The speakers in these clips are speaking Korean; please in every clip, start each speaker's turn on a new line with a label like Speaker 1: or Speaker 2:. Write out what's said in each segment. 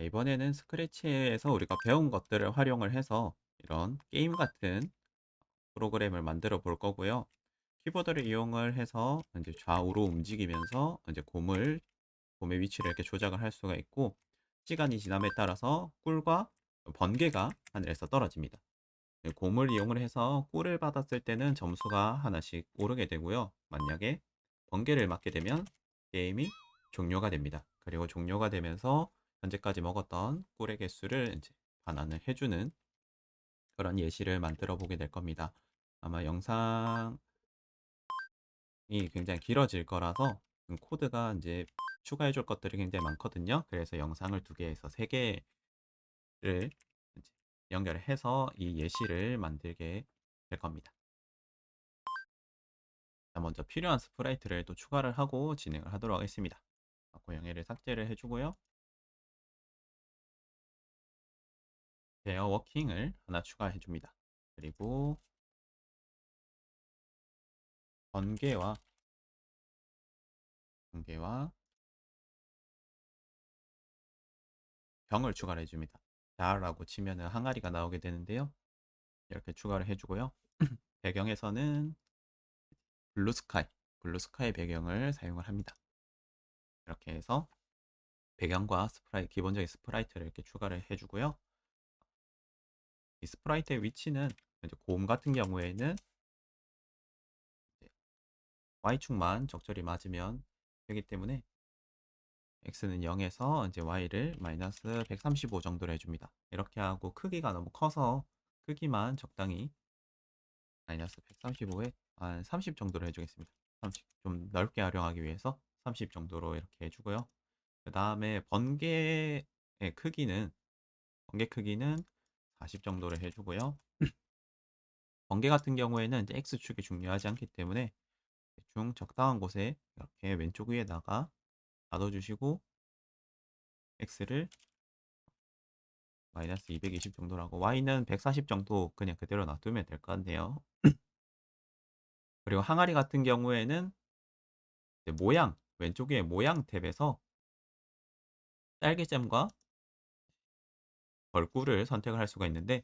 Speaker 1: 자, 이번에는 스크래치에서 우리가 배운 것들을 활용을 해서 이런 게임 같은 프로그램을 만들어 볼 거고요. 키보드를 이용을 해서 이제 좌우로 움직이면서 이제 곰의 위치를 이렇게 조작을 할 수가 있고, 시간이 지남에 따라서 꿀과 번개가 하늘에서 떨어집니다. 곰을 이용을 해서 꿀을 받았을 때는 점수가 하나씩 오르게 되고요. 만약에 번개를 맞게 되면 게임이 종료가 됩니다. 그리고 종료가 되면서 현재까지 먹었던 꿀의 개수를 이제 반환을 해주는 그런 예시를 만들어 보게 될 겁니다. 아마 영상이 굉장히 길어질 거라서 코드가 이제 추가해 줄 것들이 굉장히 많거든요. 그래서 영상을 2개에서 3개를 이제 연결해서 이 예시를 만들게 될 겁니다. 자, 먼저 필요한 스프라이트를 또 추가를 하고 진행을 하도록 하겠습니다. 고양이를 삭제를 해주고요. 베어 워킹을 하나 추가해 줍니다. 그리고 번개와 번개와 병을 추가를 해줍니다. 자라고 치면은 항아리가 나오게 되는데요. 이렇게 추가를 해주고요. 배경에서는 블루스카이, 블루스카이 배경을 사용을 합니다. 이렇게 해서 배경과 기본적인 스프라이트를 이렇게 추가를 해주고요. 이 스프라이트의 위치는 이제 곰 같은 경우에는 Y축만 적절히 맞으면 되기 때문에 X는 0에서 이제 Y를 마이너스 135 정도로 해줍니다. 이렇게 하고 크기가 너무 커서 크기만 적당히 마이너스 135에 한 30 정도로 해주겠습니다. 30, 좀 넓게 활용하기 위해서 30 정도로 이렇게 해주고요. 그 다음에 번개 크기는 40 정도로 해주고요. 번개 같은 경우에는 이제 X축이 중요하지 않기 때문에 대충 적당한 곳에 이렇게 왼쪽 위에다가 놔둬주시고 X를 마이너스 220 정도라고 Y는 140 정도 그냥 그대로 놔두면 될 것 같네요. 그리고 항아리 같은 경우에는 이제 왼쪽 에 모양 탭에서 딸기잼과 벌꿀을 선택을 할 수가 있는데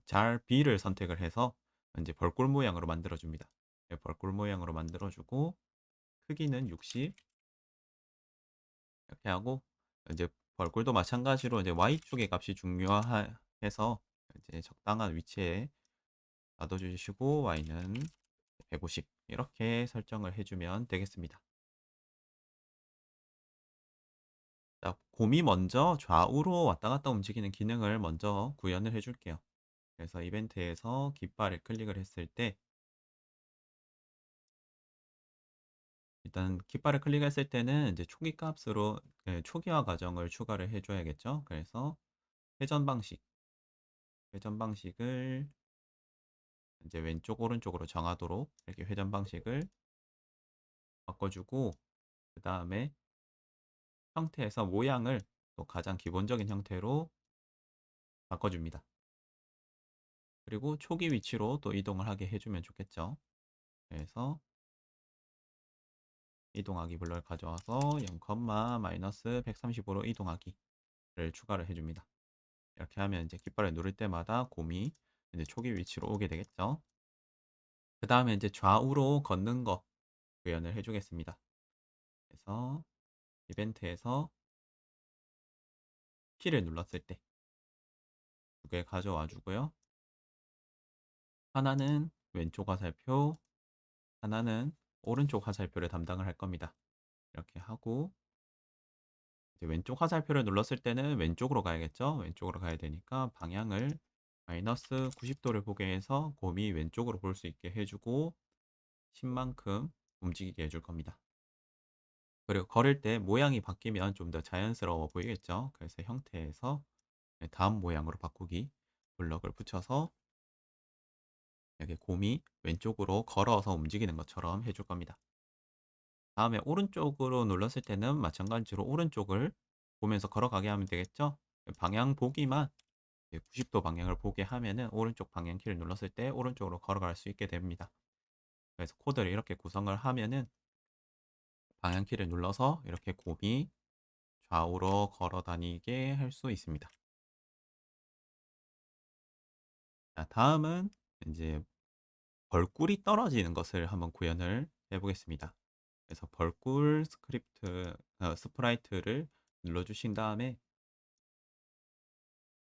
Speaker 1: 잘 B를 선택을 해서 이제 벌꿀 모양으로 만들어 줍니다. 벌꿀 모양으로 만들어 주고 크기는 60 이렇게 하고 이제 벌꿀도 마찬가지로 이제 Y쪽의 값이 중요해서 이제 적당한 위치에 놔둬 주시고 Y는 150 이렇게 설정을 해주면 되겠습니다. 자, 곰이 먼저 좌우로 왔다 갔다 움직이는 기능을 먼저 구현을 해줄게요. 그래서 이벤트에서 깃발을 클릭을 했을 때 일단 깃발을 클릭했을 때는 이제 초기 값으로 초기화 과정을 추가를 해줘야겠죠. 그래서 회전 방식, 회전 방식을 이제 왼쪽 오른쪽으로 정하도록 이렇게 회전 방식을 바꿔주고 그 다음에 형태에서 모양을 또 가장 기본적인 형태로 바꿔줍니다. 그리고 초기 위치로 또 이동을 하게 해주면 좋겠죠. 그래서 이동하기 블럭을 가져와서 0, 마이너스 135로 이동하기를 추가를 해줍니다. 이렇게 하면 이제 깃발을 누를 때마다 곰이 이제 초기 위치로 오게 되겠죠. 그 다음에 이제 좌우로 걷는 거 구현을 해주겠습니다. 그래서 이벤트에서 키를 눌렀을 때 2개 가져와 주고요. 하나는 왼쪽 화살표, 하나는 오른쪽 화살표를 담당을 할 겁니다. 이렇게 하고 이제 왼쪽 화살표를 눌렀을 때는 왼쪽으로 가야겠죠. 왼쪽으로 가야 되니까 방향을 마이너스 90도를 보게 해서 곰이 왼쪽으로 볼 수 있게 해주고 10만큼 움직이게 해줄 겁니다. 그리고 걸을 때 모양이 바뀌면 좀 더 자연스러워 보이겠죠. 그래서 형태에서 다음 모양으로 바꾸기 블럭을 붙여서 이렇게 곰이 왼쪽으로 걸어서 움직이는 것처럼 해줄 겁니다. 다음에 오른쪽으로 눌렀을 때는 마찬가지로 오른쪽을 보면서 걸어가게 하면 되겠죠. 방향 보기만 90도 방향을 보게 하면은 오른쪽 방향 키를 눌렀을 때 오른쪽으로 걸어갈 수 있게 됩니다. 그래서 코드를 이렇게 구성을 하면은 방향 키를 눌러서 이렇게 곰이 좌우로 걸어 다니게 할 수 있습니다. 자, 다음은 이제 벌꿀이 떨어지는 것을 한번 구현을 해 보겠습니다. 그래서 벌꿀 스크립트 스프라이트를 눌러 주신 다음에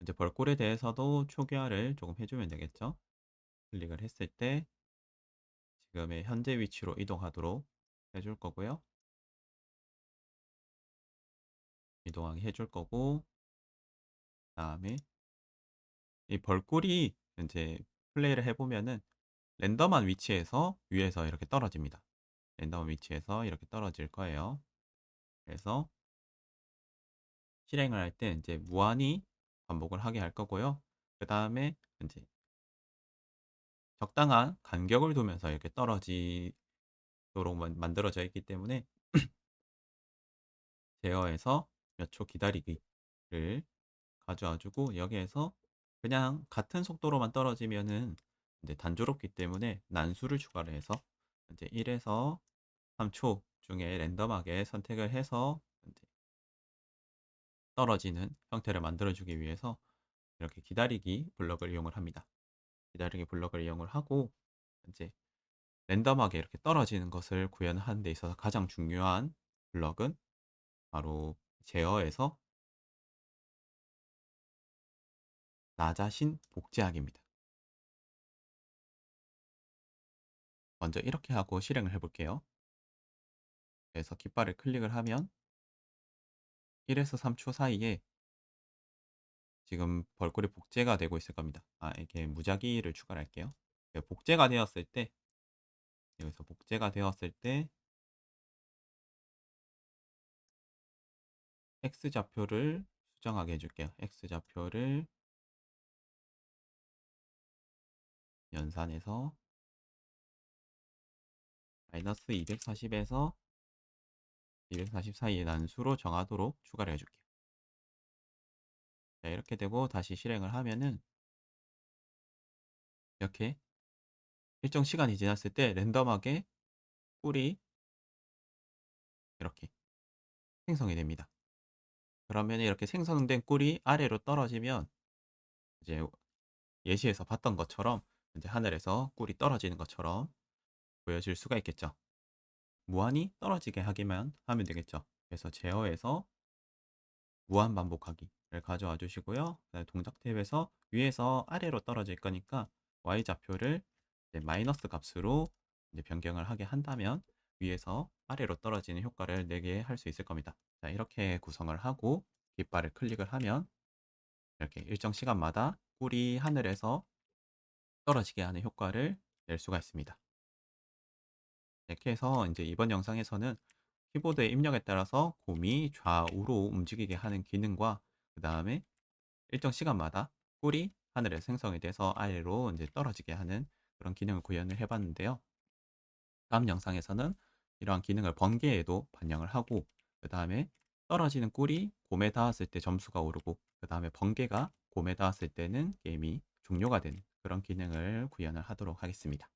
Speaker 1: 이제 벌꿀에 대해서도 초기화를 조금 해 주면 되겠죠. 클릭을 했을 때 지금의 현재 위치로 이동하도록 해줄 거고요. 이동하게 해줄 거고, 그다음에 이 벌꿀이 이제 플레이를 해 보면은 랜덤한 위치에서 위에서 이렇게 떨어집니다. 랜덤한 위치에서 이렇게 떨어질 거예요. 그래서 실행을 할 때 이제 무한히 반복을 하게 할 거고요. 그다음에 이제 적당한 간격을 두면서 이렇게 떨어지도록 만들어져 있기 때문에 제어해서 몇 초 기다리기를 가져와 주고, 여기에서 그냥 같은 속도로만 떨어지면은 이제 단조롭기 때문에 난수를 추가를 해서 이제 1 에서 3초 중에 랜덤하게 선택을 해서 이제 떨어지는 형태를 만들어 주기 위해서 이렇게 기다리기 블럭을 이용을 합니다. 기다리기 블럭을 이용을 하고, 이제 랜덤하게 이렇게 떨어지는 것을 구현하는 데 있어서 가장 중요한 블럭은 바로 제어에서 나 자신 복제하기입니다. 먼저 이렇게 하고 실행을 해 볼게요. 그래서 깃발을 클릭을 하면 1에서 3초 사이에 지금 벌꿀이 복제가 되고 있을 겁니다. 이게 무작위를 추가를 할게요. 복제가 되었을 때, 여기서 복제가 되었을 때 X좌표를 수정하게 해 줄게요. X좌표를 연산해서 마이너스 240에서 240 사이의 난수로 정하도록 추가를 해 줄게요. 자, 이렇게 되고 다시 실행을 하면은 이렇게 일정 시간이 지났을 때 랜덤하게 꿀이 이렇게 생성이 됩니다. 그러면 이렇게 생성된 꿀이 아래로 떨어지면 이제 예시에서 봤던 것처럼 이제 하늘에서 꿀이 떨어지는 것처럼 보여질 수가 있겠죠. 무한히 떨어지게 하기만 하면 되겠죠. 그래서 제어에서 무한 반복하기를 가져와 주시고요. 그다음에 동작 탭에서 위에서 아래로 떨어질 거니까 y좌표를 이제 마이너스 값으로 이제 변경을 하게 한다면 위에서 아래로 떨어지는 효과를 내게 할 수 있을 겁니다. 자, 이렇게 구성을 하고 깃발을 클릭을 하면 이렇게 일정 시간마다 꿀이 하늘에서 떨어지게 하는 효과를 낼 수가 있습니다. 이렇게 해서 이제 이번 영상에서는 키보드의 입력에 따라서 곰이 좌우로 움직이게 하는 기능과 그다음에 일정 시간마다 꿀이 하늘에 생성이 돼서 아래로 이제 떨어지게 하는 그런 기능을 구현을 해 봤는데요. 다음 영상에서는 이러한 기능을 번개에도 반영을 하고, 그다음에 떨어지는 꿀이 곰에 닿았을 때 점수가 오르고, 그다음에 번개가 곰에 닿았을 때는 게임이 종료가 되는 그런 기능을 구현을 하도록 하겠습니다.